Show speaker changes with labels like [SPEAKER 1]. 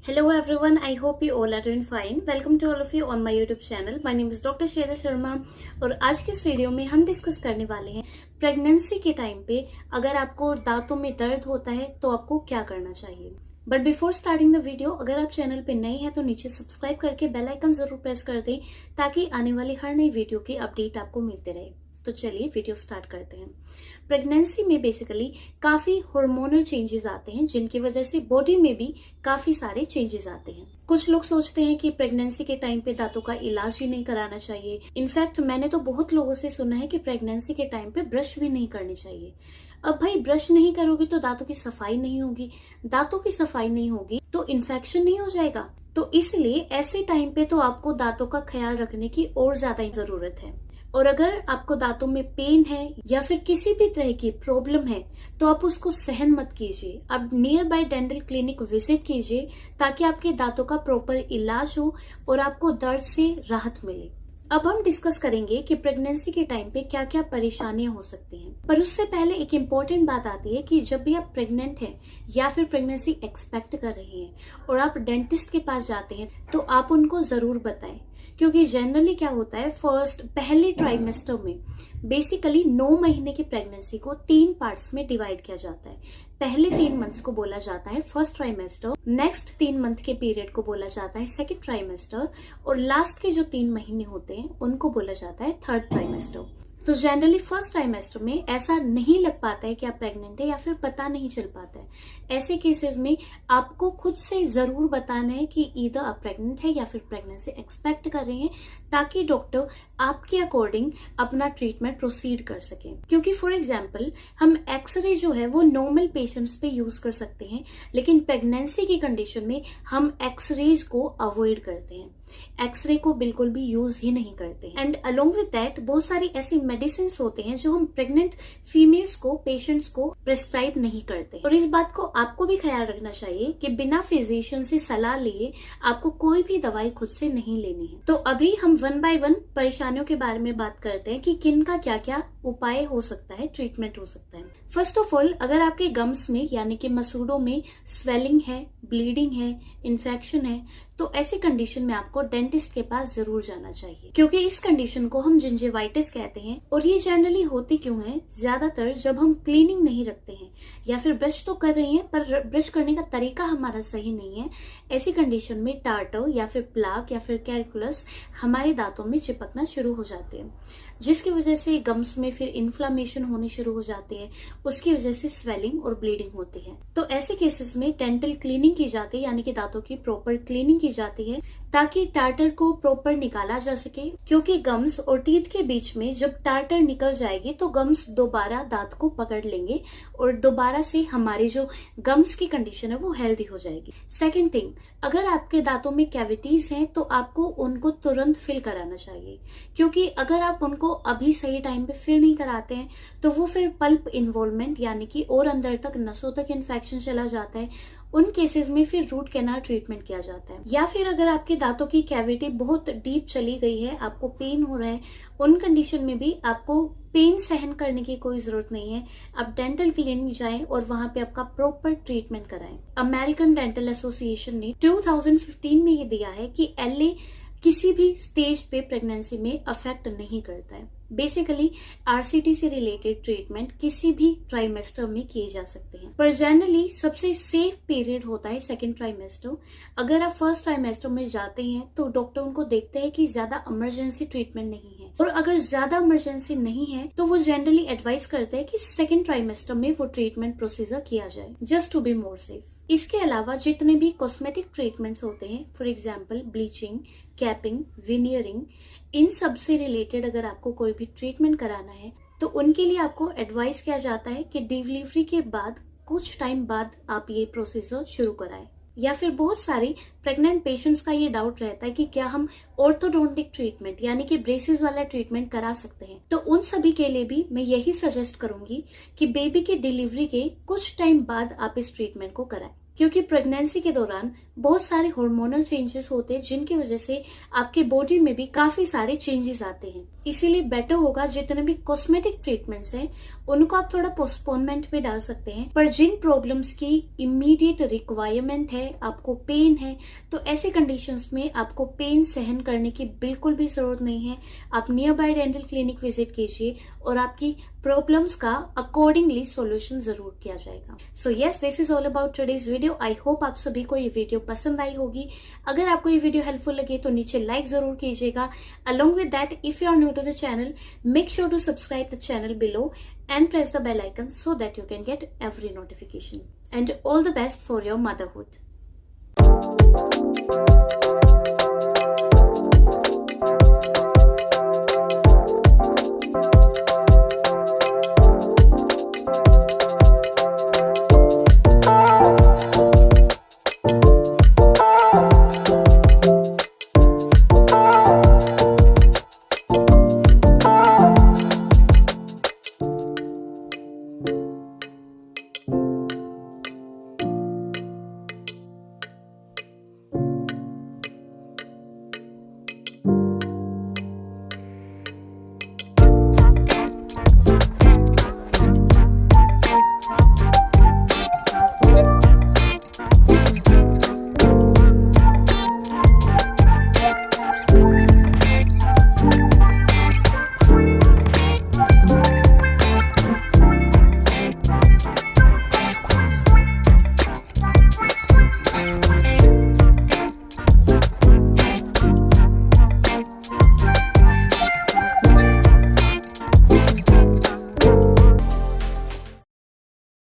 [SPEAKER 1] Hello everyone, I hope you all are doing fine. Welcome to all of you on my YouTube channel. My name is doctor Shweta Sharma और आज के इस video में हम discuss करने वाले हैं प्रेगनेंसी के टाइम पे अगर आपको दांतों में दर्द होता है तो आपको क्या करना चाहिए। But before starting the video, अगर आप चैनल पे नए हैं तो नीचे सब्सक्राइब करके बेल आइकन जरूर प्रेस कर दें ताकि आने वाली हर नई वीडियो की अपडेट आपको मिलते रहे। तो चलिए वीडियो स्टार्ट करते हैं। प्रेगनेंसी में बेसिकली काफी हार्मोनल चेंजेस आते हैं जिनकी वजह से बॉडी में भी काफी सारे चेंजेस आते हैं। कुछ लोग सोचते हैं कि प्रेगनेंसी के टाइम पे दांतों का इलाज ही नहीं कराना चाहिए। इनफैक्ट मैंने तो बहुत लोगों से सुना है कि प्रेगनेंसी के टाइम पे ब्रश भी नहीं करनी चाहिए। अब भाई ब्रश नहीं करोगे तो दांतों की सफाई नहीं होगी, दांतों की सफाई नहीं होगी तो इन्फेक्शन नहीं हो जाएगा। तो इसलिए ऐसे टाइम पे तो आपको दांतों का ख्याल रखने की और ज्यादा जरूरत है। और अगर आपको दांतों में पेन है या फिर किसी भी तरह की प्रॉब्लम है तो आप उसको सहन मत कीजिए। आप near by dental clinic visit कीजिए ताकि आपके दांतों का प्रॉपर इलाज हो और आपको दर्द से राहत मिले। अब हम डिस्कस करेंगे कि प्रेगनेंसी के टाइम पे क्या क्या परेशानियां हो सकती हैं। पर उससे पहले एक इम्पोर्टेंट बात आती है कि जब भी आप प्रेग्नेंट हैं या फिर प्रेगनेंसी एक्सपेक्ट कर रहे हैं और आप डेंटिस्ट के पास जाते हैं तो आप उनको जरूर बताएं, क्योंकि जनरली क्या होता है पहले ट्राइमेस्टर में बेसिकली 9 महीने की प्रेगनेंसी को 3 पार्ट्स में डिवाइड किया जाता है। पहले 3 मंथ्स को बोला जाता है फर्स्ट ट्राइमेस्टर, नेक्स्ट 3 मंथ के पीरियड को बोला जाता है सेकंड ट्राइमेस्टर और लास्ट के जो 3 महीने होते हैं उनको बोला जाता है थर्ड ट्राइमेस्टर। तो जनरली फर्स्ट ट्राइमेस्टर में ऐसा नहीं लग पाता है कि आप प्रेग्नेंट है या फिर पता नहीं चल पाता है। ऐसे केसेस में आपको खुद से जरूर बताना है कि ईदर आप प्रेग्नेंट है या फिर प्रेगनेंसी एक्सपेक्ट कर रहे हैं ताकि डॉक्टर आपके अकॉर्डिंग अपना ट्रीटमेंट प्रोसीड कर सके। क्योंकि फॉर एग्जाम्पल हम एक्सरे जो है वो नॉर्मल पेशेंट्स पे यूज कर सकते हैं, लेकिन प्रेगनेंसी की कंडीशन में हम एक्सरेज को अवॉइड करते हैं, एक्सरे को बिल्कुल भी यूज ही नहीं करते। एंड अलोंग विद दैट बहुत सारी ऐसी मेडिसिन होते हैं जो हम प्रेग्नेंट फीमेल्स को, पेशेंट्स को प्रिस्क्राइब नहीं करते। और इस बात को आपको भी ख्याल रखना चाहिए कि बिना फिजिशियन से सलाह लिए आपको कोई भी दवाई खुद से नहीं लेनी है। तो अभी हम 1 बाय 1 परेशानियों के बारे में बात करते हैं कि किन का क्या क्या उपाय हो सकता है, ट्रीटमेंट हो सकता है। फर्स्ट ऑफ ऑल, अगर आपके गम्स में यानी कि मसूड़ों में स्वेलिंग है, ब्लीडिंग है, इन्फेक्शन है तो ऐसी कंडीशन में आपको डेंटिस्ट के पास जरूर जाना चाहिए, क्योंकि इस कंडीशन को हम जिंजिवाइटिस कहते हैं। और ये जनरली होती क्यों है? ज्यादातर जब हम क्लीनिंग नहीं रखते हैं या फिर ब्रश तो कर रहे हैं पर ब्रश करने का तरीका हमारा सही नहीं है। ऐसी कंडीशन में टार्टर या फिर प्लाक या फिर कैलकुलस हमारे दांतों में चिपकना शुरू हो जाते हैं, जिसकी वजह से गम्स में फिर इन्फ्लामेशन होनी शुरू हो जाती है, उसकी वजह से स्वेलिंग और ब्लीडिंग होती है। तो ऐसे केसेस में डेंटल क्लीनिंग की जाती है, यानी कि दांतों की प्रॉपर क्लीनिंग की जाती है ताकि टार्टर को प्रॉपर निकाला जा सके। क्योंकि गम्स और टीथ के बीच में जब टार्टर निकल जाएगी तो गम्स दोबारा दांत को पकड़ लेंगे और दोबारा से हमारी जो गम्स की कंडीशन है वो हेल्दी हो जाएगी। सेकेंड थिंग, अगर आपके दांतों में कैविटीज हैं तो आपको उनको तुरंत फिल कराना चाहिए, क्योंकि अगर आप उनको अभी सही टाइम पे फिल नहीं कराते हैं तो वो फिर पल्प इन्वॉल्वमेंट यानी कि और अंदर तक नसों तक इन्फेक्शन चला जाता है। उन केसेस में फिर रूट कैनाल ट्रीटमेंट किया जाता है। या फिर अगर आपके दांतों की कैविटी बहुत डीप चली गई है, आपको पेन हो रहा है, उन कंडीशन में भी आपको पेन सहन करने की कोई जरूरत नहीं है। आप डेंटल क्लिनिक जाएं और वहां पे आपका प्रॉपर ट्रीटमेंट कराएं। अमेरिकन डेंटल एसोसिएशन ने 2015 में ये दिया है कि एलए किसी भी स्टेज पे प्रेगनेंसी में अफेक्ट नहीं करता है। बेसिकली आरसीटी से रिलेटेड ट्रीटमेंट किसी भी ट्राइमेस्टर में किए जा सकते हैं, पर जनरली सबसे सेफ पीरियड होता है सेकंड ट्राइमेस्टर। अगर आप फर्स्ट ट्राइमेस्टर में जाते हैं तो डॉक्टर उनको देखते हैं कि ज्यादा इमरजेंसी ट्रीटमेंट नहीं है, और अगर ज्यादा इमरजेंसी नहीं है तो वो जनरली एडवाइस करते हैं कि सेकंड ट्राइमेस्टर में वो ट्रीटमेंट प्रोसीजर किया जाए, just to be more safe. इसके अलावा जितने भी कॉस्मेटिक ट्रीटमेंट्स होते हैं, for example bleaching, capping, veneering, इन सब से रिलेटेड अगर आपको कोई भी ट्रीटमेंट कराना है तो उनके लिए आपको एडवाइस किया जाता है कि डिलीवरी के बाद कुछ टाइम बाद आप ये प्रोसीजर शुरू कराएं। या फिर बहुत सारी प्रेग्नेंट पेशेंट्स का ये डाउट रहता है कि क्या हम ऑर्थोडोंटिक ट्रीटमेंट यानी कि ब्रेसेस वाला ट्रीटमेंट करा सकते हैं। तो उन सभी के लिए भी मैं यही सजेस्ट करूंगी कि बेबी की डिलीवरी के कुछ टाइम बाद आप इस ट्रीटमेंट को कराएं, क्योंकि प्रेगनेंसी के दौरान बहुत सारे हार्मोनल चेंजेस होते हैं जिनकी वजह से आपके बॉडी में भी काफी सारे चेंजेस आते हैं। इसीलिए बेटर होगा जितने भी कॉस्मेटिक ट्रीटमेंट्स हैं उनको आप थोड़ा पोस्टपोनमेंट में डाल सकते हैं। पर जिन प्रॉब्लम्स की इमीडिएट रिक्वायरमेंट है, आपको पेन है, तो ऐसे कंडीशंस में आपको पेन सहन करने की बिल्कुल भी जरूरत नहीं है। आप near by dental clinic visit कीजिए और आपकी प्रॉब्लम्स का अकॉर्डिंगली सॉल्यूशन जरूर किया जाएगा। So yes, this is all about today's video. I hope आप सभी को ये वीडियो पसंद आई होगी। अगर आपको ये वीडियो हेल्पफुल लगे तो नीचे लाइक जरूर कीजिएगा। Along with that, if you are new to the channel, make sure to subscribe the channel below and press the bell icon so that you can get every notification. And all the best for your motherhood.